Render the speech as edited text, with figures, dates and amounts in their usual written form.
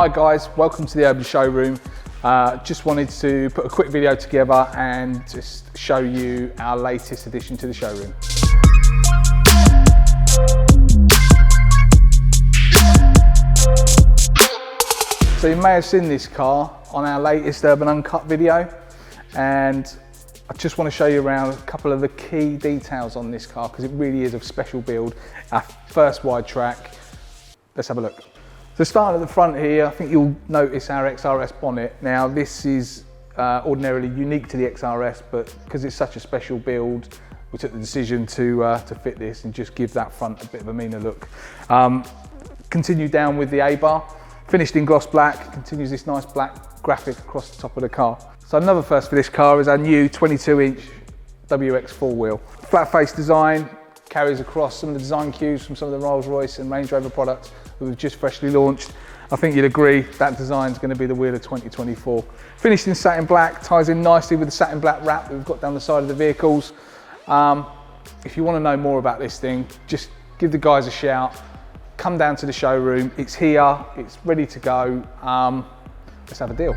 Hi guys, welcome to the Urban Showroom. Just wanted to put a quick video together and just show you our latest addition to the showroom. So you may have seen this car on our latest Urban Uncut video, and I just want to show you around a couple of the key details on this car because it really is a special build. Our first Widetrack. Let's have a look. So starting at the front here, I think you'll notice our XRS bonnet. Now this is ordinarily unique to the XRS, but because it's such a special build, we took the decision to fit this and just give that front a bit of a meaner look. Continue down with the A-bar, finished in gloss black, continues this nice black graphic across the top of the car. So another first for this car is our new 22-inch WX four-wheel. Flat face design, carries across some of the design cues from some of the Rolls-Royce and Range Rover products that we've just freshly launched. I think you'd agree that design is going to be the wheel of 2024. Finished in satin black, ties in nicely with the satin black wrap that we've got down the side of the vehicles. If you want to know more about this thing, just give the guys a shout. Come down to the showroom. It's here, it's ready to go. Let's have a deal.